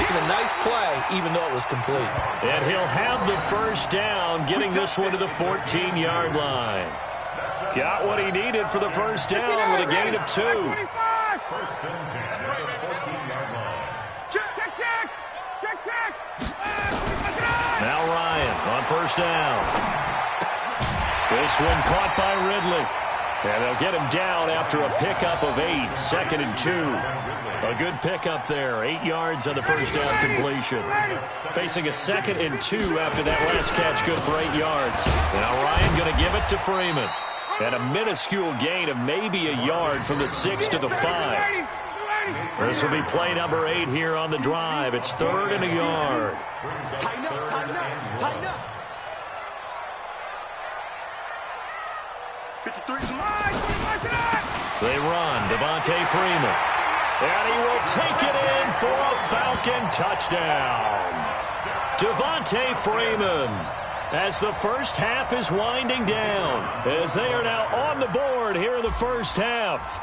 making a nice play, even though it was complete. And he'll have the first down, getting this one to the 14-yard line. Got what he needed for the first down with a gain of 2. First and 10 at the 14-yard line. Check. Now Ryan on first down. This one caught by Ridley. And they'll get him down after a pickup of 8, 2nd and 2. A good pickup there, 8 yards on the first down completion. Facing a 2nd and 2 after that last catch, good for 8 yards. Now Ryan going to give it to Freeman. And a minuscule gain of maybe a yard from the 6 to the 5. This will be play number 8 here on the drive. It's 3rd and a yard. Tighten up. 53. They run, Devontae Freeman. And he will take it in for a Falcon touchdown. Devontae Freeman, as the first half is winding down, as they are now on the board here in the first half.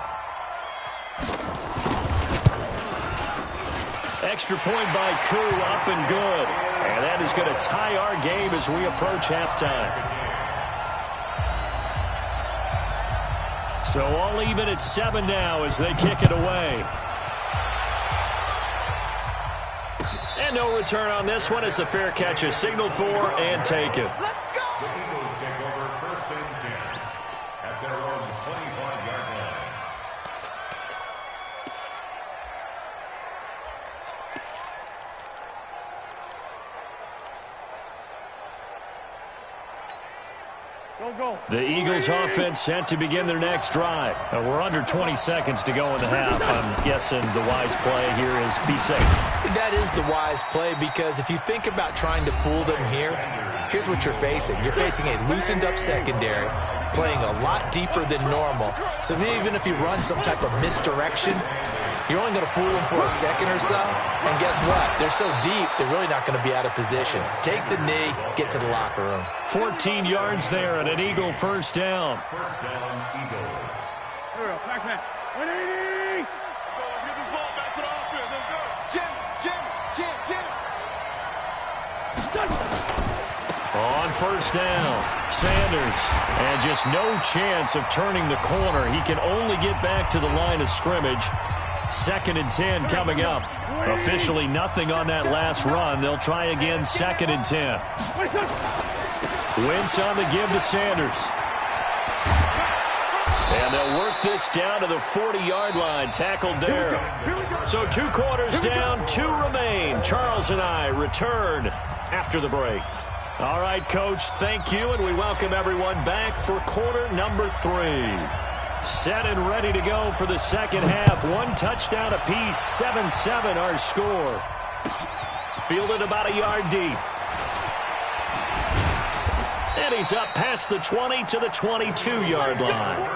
Extra point by Koo, up and good. And that is going to tie our game as we approach halftime. So all even at 7 now as they kick it away. And no return on this one as the fair catch is signaled for and taken. Let's go! The Eagles take over 1st and 10 at their own 25-yard line. Go. The Eagles offense set to begin their next drive. We're under 20 seconds to go in the half. I'm guessing the wise play here is be safe. That is the wise play, because if you think about trying to fool them here, here's what you're facing. You're facing a loosened up secondary, playing a lot deeper than normal. So even if you run some type of misdirection, you're only going to fool them for a second or so. And guess what? They're so deep, they're really not going to be out of position. Take the knee, get to the locker room. 14 yards there and an Eagle first down. First down, Eagles. Here we go. Back. 180. Let's get this ball back to the offense. Let's go. Jim. On first down, Sanders. And just no chance of turning the corner. He can only get back to the line of scrimmage. 2nd and 10 coming up. Officially nothing on that last run. They'll try again, 2nd and 10. Wentz on the give to Sanders. And they'll work this down to the 40-yard line, tackled there. So 2 quarters down, 2 remain. Charles and I return after the break. All right, Coach, thank you, and we welcome everyone back for quarter number 3. Set and ready to go for the second half. 1 touchdown apiece, 7-7 our score. Fielded about a yard deep. And he's up past the 20 to the 22-yard line.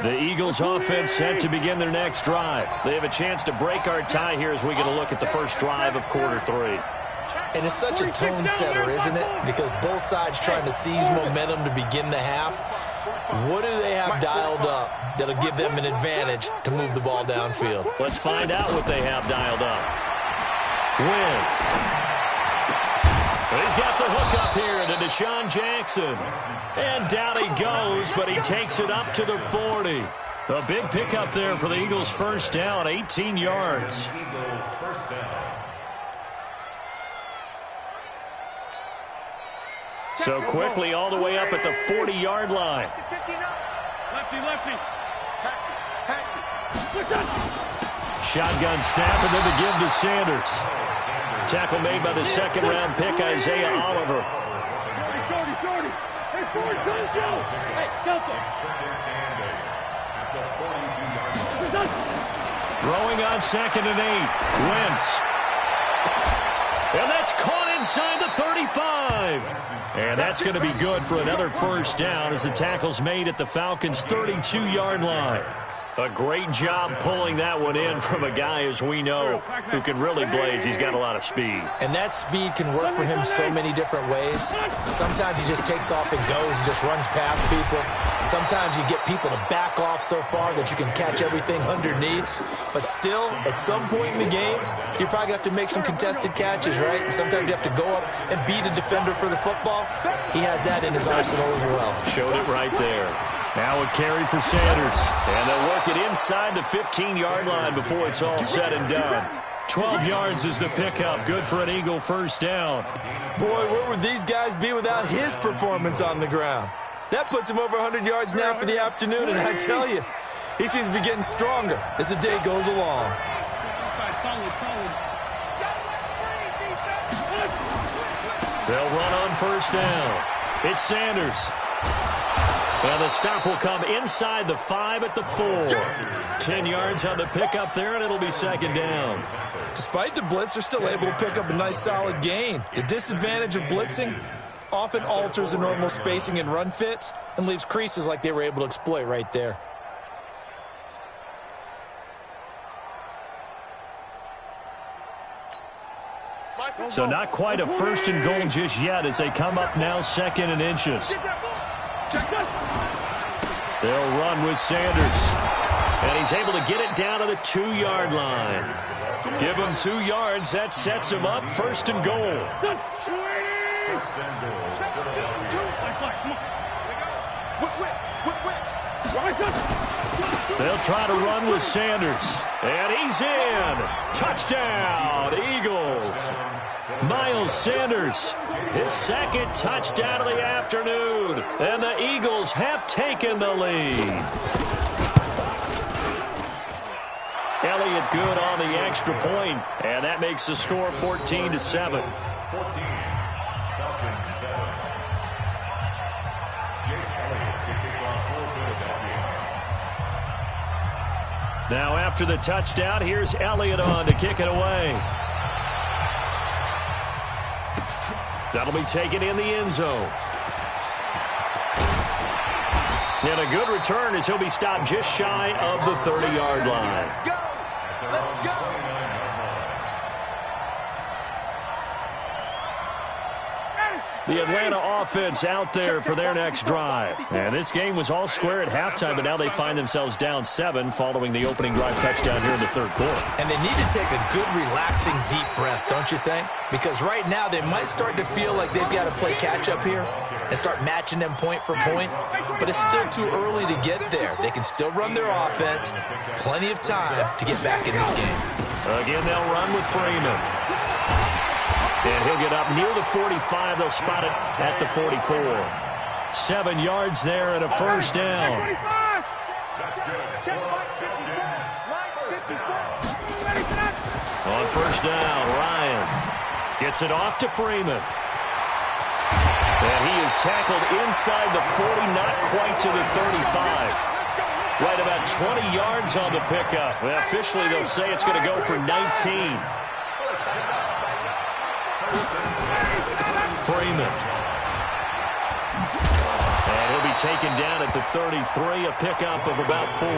The Eagles offense set to begin their next drive. They have a chance to break our tie here as we get a look at the first drive of quarter 3. And it's such a tone setter, isn't it? Because both sides trying to seize momentum to begin the half. What do they have dialed up that'll give them an advantage to move the ball downfield? Let's find out what they have dialed up. Wentz. He's got the hook up here to Deshaun Jackson. And down he goes, but he takes it up to the 40. A big pickup there for the Eagles' first down, 18 yards. So quickly all the way up at the 40-yard line. Lefty. Shotgun snap and then the give to Sanders. Tackle made by the second-round pick, Isaiah Oliver. Jordy. Hey, Jordy, go. Hey, Delta. Throwing on 2nd and 8. Wentz. And that's caught inside the 35. And that's going to be good for another first down as the tackle's made at the Falcons' 32-yard line. A great job pulling that one in from a guy, as we know, who can really blaze. He's got a lot of speed. And that speed can work for him so many different ways. Sometimes he just takes off and goes and just runs past people. Sometimes you get people to back off so far that you can catch everything underneath. But still, at some point in the game, you probably have to make some contested catches, right? Sometimes you have to go up and beat a defender for the football. He has that in his arsenal as well. Showed it right there. Now a carry for Sanders. And they'll work it inside the 15-yard line before it's all said and done. 12 yards is the pickup. Good for an Eagle first down. Boy, where would these guys be without his performance on the ground? That puts him over 100 yards now for the afternoon, and I tell you, he seems to be getting stronger as the day goes along. They'll run on first down. It's Sanders. And the stop will come inside the 5 at the 4. 10 yards on the pickup there, and it'll be second down. Despite the blitz, they're still able to pick up a nice solid gain. The disadvantage of blitzing often alters the normal spacing and run fits and leaves creases like they were able to exploit right there. So not quite a first and goal just yet as they come up now second and inches. They'll run with Sanders. And he's able to get it down to the 2-yard line. Give him 2 yards. That sets him up first and goal. They'll try to run with Sanders. And he's in. Touchdown, Eagles. Miles Sanders, his second touchdown of the afternoon. And the Eagles have taken the lead. Elliott good on the extra point, and that makes the score 14-7. 14. Now after the touchdown, here's Elliott on to kick it away. That'll be taken in the end zone. And a good return as he'll be stopped just shy of the 30-yard line. Let's go. The Atlanta offense out there for their next drive. And this game was all square at halftime, but now they find themselves down 7 following the opening drive touchdown here in the third quarter. And they need to take a good, relaxing, deep breath, don't you think? Because right now they might start to feel like they've got to play catch-up here and start matching them point for point. But it's still too early to get there. They can still run their offense. Plenty of time to get back in this game. Again, they'll run with Freeman. And he'll get up near the 45. They'll spot it at the 44. 7 yards there and a first down. On first down, Ryan gets it off to Freeman. And he is tackled inside the 40, not quite to the 35. Right about 20 yards on the pickup. Well, officially, they'll say it's going to go for 19. Freeman. And he'll be taken down at the 33, a pickup of about 4.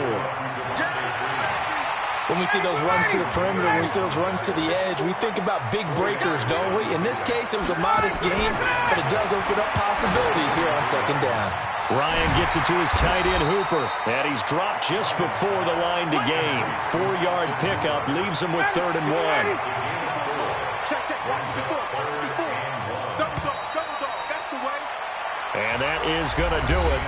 When we see those runs to the perimeter, when we see those runs to the edge, we think about big breakers, don't we? In this case, it was a modest gain, but it does open up possibilities here on second down. Ryan gets it to his tight end, Hooper, and he's dropped just before the line to gain. 4-yard pickup leaves him with 3rd and 1. And that is going to do it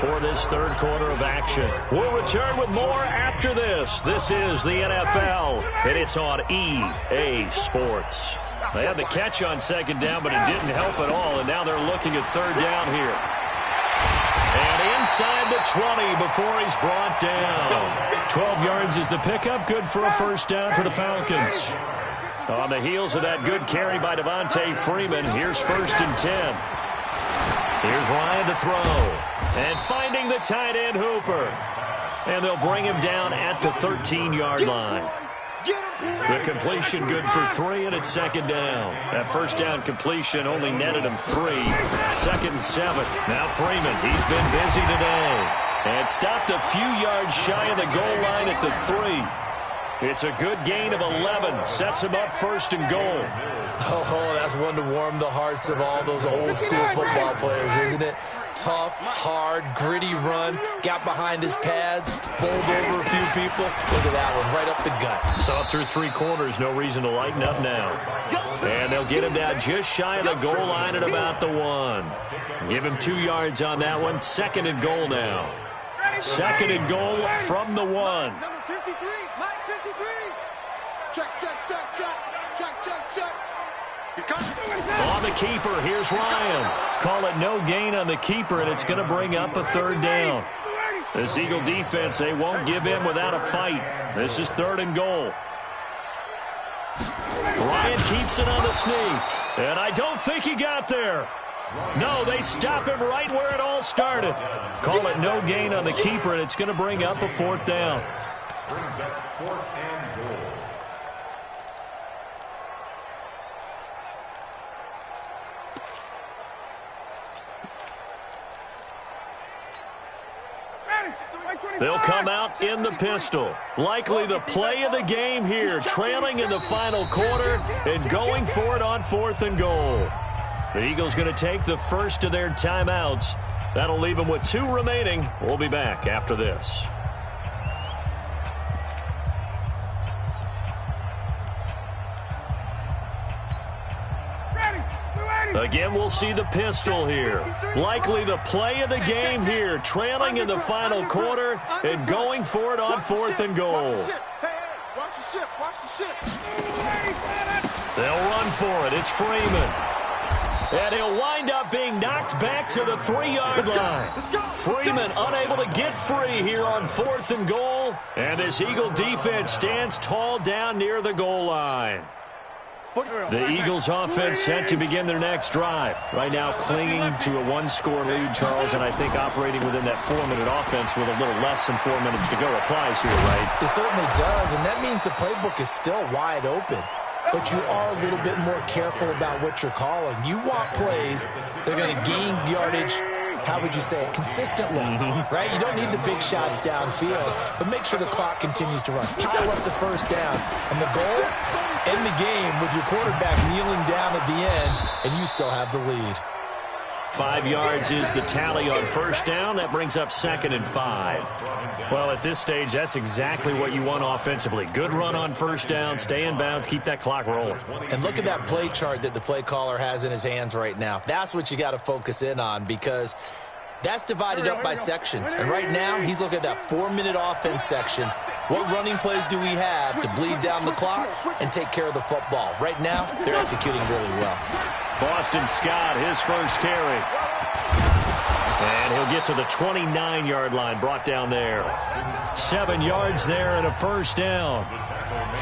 for this third quarter of action. We'll return with more after this. This is the NFL, and it's on EA Sports. They had the catch on second down, but it didn't help at all, and now they're looking at third down here. And inside the 20 before he's brought down. 12 yards is the pickup, good for a first down for the Falcons. On the heels of that good carry by Devontae Freeman, here's 1st and 10. Here's Ryan to throw. And finding the tight end, Hooper. And they'll bring him down at the 13-yard line. The completion good for 3, and it's second down. That first down completion only netted him 3. 2nd and 7. Now Freeman, he's been busy today. And stopped a few yards shy of the goal line at the 3. It's a good gain of 11. Sets him up first and goal. Oh, that's one to warm the hearts of all those old school football players, isn't it? Tough, hard, gritty run. Got behind his pads, bowled over a few people. Look at that one, right up the gut. So up through 3 quarters, no reason to lighten up now. And they'll get him down just shy of the goal line at about the 1. Give him 2 yards on that one. Second and goal now. Second and goal from the 1. Number 53, Mike 53. Check, check, check, check, check, check, check. He's coming. On the keeper, here's Ryan. Call it no gain on the keeper, and it's going to bring up a 3rd down. This Eagle defense, they won't give in without a fight. This is 3rd and goal. Ryan keeps it on the sneak, and I don't think he got there. No, they stop him right where it all started. Call it no gain on the keeper, and it's going to bring up a 4th down. Brings up 4th and goal. They'll come out in the pistol. Likely the play of the game here, trailing in the final quarter and going for it on 4th and goal. The Eagles going to take the first of their timeouts. That'll leave them with 2 remaining. We'll be back after this. Again, we'll see the pistol here. Likely the play of the game here, trailing in the final quarter and going for it on 4th and goal. Watch the ship, watch the ship. They'll run for it. It's Freeman. And he'll wind up being knocked back to the 3-yard line. Freeman unable to get free here on 4th and goal. And this Eagle defense stands tall down near the goal line. The Eagles offense set to begin their next drive. Right now clinging to a 1-score lead, Charles, and I think operating within that 4-minute offense with a little less than 4 minutes to go applies here, right? It certainly does, and that means the playbook is still wide open. But you are a little bit more careful about what you're calling. You want plays that are going to gain yardage, how would you say it, consistently, right? You don't need the big shots downfield, but make sure the clock continues to run. Pile up the first down, and the goal, end the game with your quarterback kneeling down at the end, and you still have the lead. 5 yards is the tally on first down. That brings up 2nd and 5. Well, at this stage, that's exactly what you want offensively. Good run on first down, stay in bounds, keep that clock rolling. And look at that play chart that the play caller has in his hands right now. That's what you got to focus in on, because that's divided up by sections. And right now, he's looking at that 4-minute offense section. What running plays do we have to bleed down the clock and take care of the football? Right now, they're executing really well. Boston Scott, his first carry. And he'll get to the 29-yard line, brought down there. 7 yards there and a first down.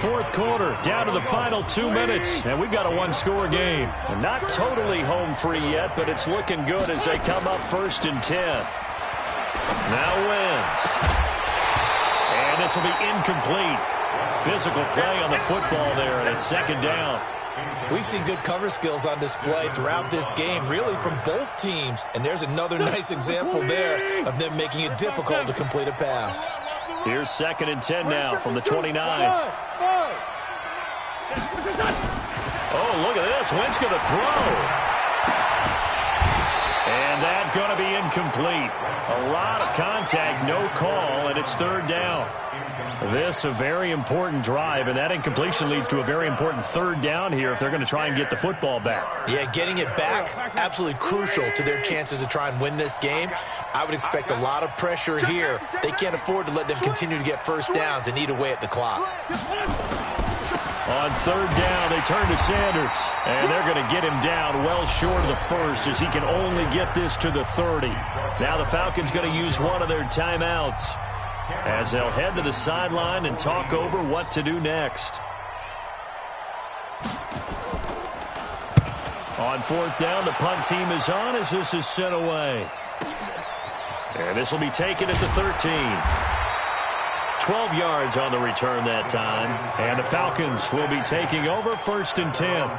4th quarter, down to the final 2 minutes, and we've got a 1-score game. And not totally home free yet, but it's looking good as they come up 1st and 10. Now Wentz. And this will be incomplete. Physical play on the football there, and it's 2nd down. We've seen good cover skills on display throughout this game, really from both teams. And there's another nice example there of them making it difficult to complete a pass. Here's 2nd and 10 now from the 29. Oh, look at this. Wentz going to throw. And that's going to be incomplete. A lot of contact, no call, and it's 3rd down. This a very important drive, and that incompletion leads to a very important 3rd down here if they're going to try and get the football back. Yeah, getting it back, absolutely crucial to their chances to try and win this game. I would expect a lot of pressure here. They can't afford to let them continue to get first downs and eat away at the clock. On 3rd down, they turn to Sanders, and they're going to get him down well short of the first as he can only get this to the 30. Now the Falcons going to use one of their timeouts as they'll head to the sideline and talk over what to do next. On 4th down, the punt team is on as this is sent away. And this will be taken at the 13. 12 yards on the return that time. And the Falcons will be taking over 1st and 10.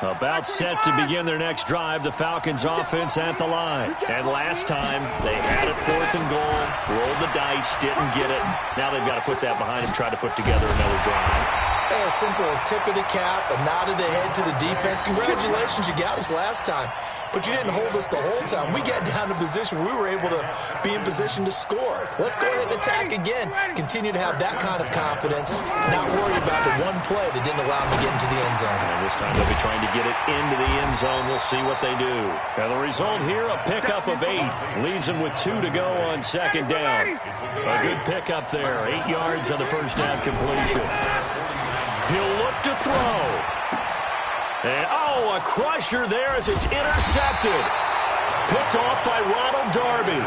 About set to begin their next drive, the Falcons offense at the line. And last time, they had it 4th and goal, rolled the dice, didn't get it. Now they've got to put that behind them, try to put together another drive. A simple tip of the cap, a nod of the head to the defense. Congratulations, you got us last time. But you didn't hold us the whole time. We got down to position. We were able to be in position to score. Let's go ahead and attack again. Continue to have that kind of confidence. Not worry about the one play that didn't allow them to get into the end zone. And this time they'll be trying to get it into the end zone. We'll see what they do. Now the result here, a pickup of 8. Leaves them with 2 to go on 2nd down. A good pickup there. 8 yards on the first down completion. He'll look to throw. And, a crusher there as it's intercepted. Picked off by Ronald Darby.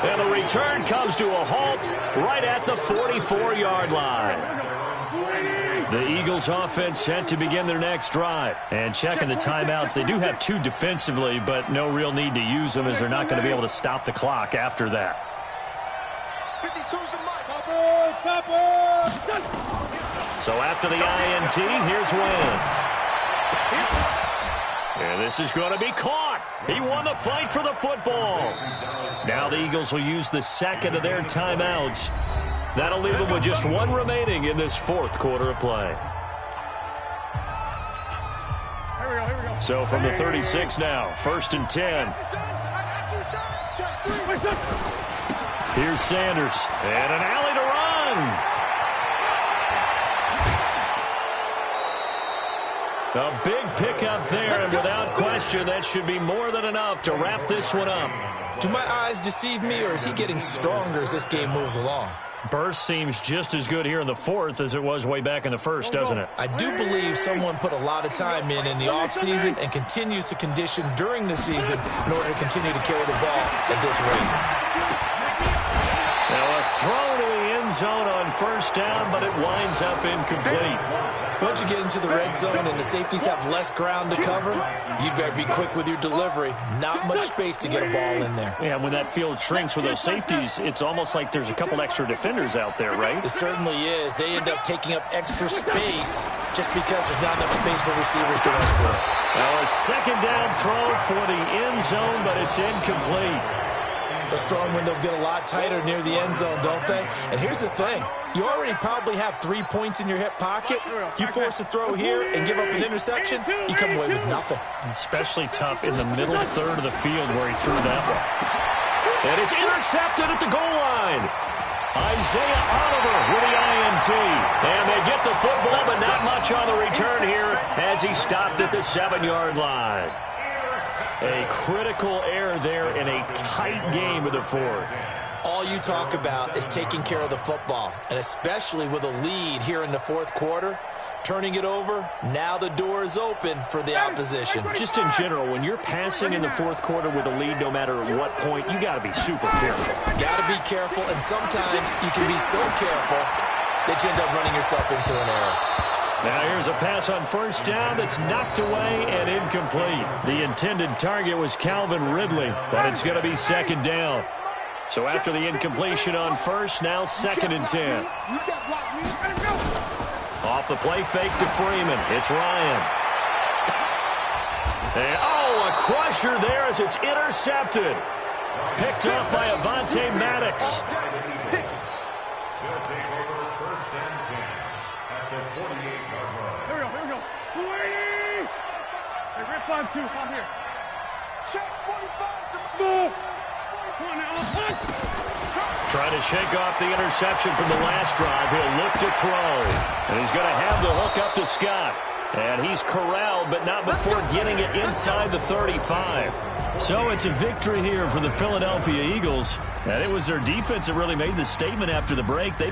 And the return comes to a halt right at the 44-yard line. The Eagles offense set to begin their next drive. And checking the timeouts, they do have 2 defensively, but no real need to use them as they're not going to be able to stop the clock after that. So after the INT, here's Wentz. And this is going to be caught. He won the fight for the football. Now the Eagles will use the second of their timeouts. That'll leave them with just 1 remaining in this 4th quarter of play. Here we go. So from the 36 now, 1st and 10. Here's Sanders. And an alley to run. A big pickup there, and without question, that should be more than enough to wrap this one up. Do my eyes deceive me, or is he getting stronger as this game moves along? Burst seems just as good here in the 4th as it was way back in the 1st, doesn't it? I do believe someone put a lot of time in the offseason and continues to condition during the season in order to continue to carry the ball at this rate. Now a throw to the end zone on 1st down, but it winds up incomplete. Once you get into the red zone and the safeties have less ground to cover, you'd better be quick with your delivery. Not much space to get a ball in there. Yeah, when that field shrinks with those safeties, it's almost like there's a couple extra defenders out there, right? It certainly is. They end up taking up extra space just because there's not enough space for receivers to run through. Now a 2nd down throw for the end zone, but it's incomplete. Those throwing windows get a lot tighter near the end zone, don't they? And here's the thing. You already probably have 3 points in your hip pocket. You force a throw here and give up an interception, you come away with nothing. Especially tough in the middle 3rd of the field where he threw that one. And it's intercepted at the goal line. Isaiah Oliver with the INT. And they get the football, but not much on the return here as he stopped at the 7-yard line. A critical error there in a tight game of the 4th. All you talk about is taking care of the football, and especially with a lead here in the 4th quarter, turning it over, now the door is open for the opposition. Just in general, when you're passing in the 4th quarter with a lead, no matter what point, you got to be super careful. Got to be careful, and sometimes you can be so careful that you end up running yourself into an error. Now here's a pass on 1st down that's knocked away and incomplete. The intended target was Calvin Ridley, but it's going to be 2nd down. So after the incompletion on 1st, now 2nd and 10. Off the play fake to Freeman. It's Ryan. And, a crusher there as it's intercepted. Picked up by Avonte Maddox. On 2, on here. Check 45 to move. Come on now. Trying to shake off the interception from the last drive. He'll look to throw. And he's going to have the hook up to Scott. And he's corralled, but not before getting it inside the 35. So it's a victory here for the Philadelphia Eagles. And it was their defense that really made the statement after the break. They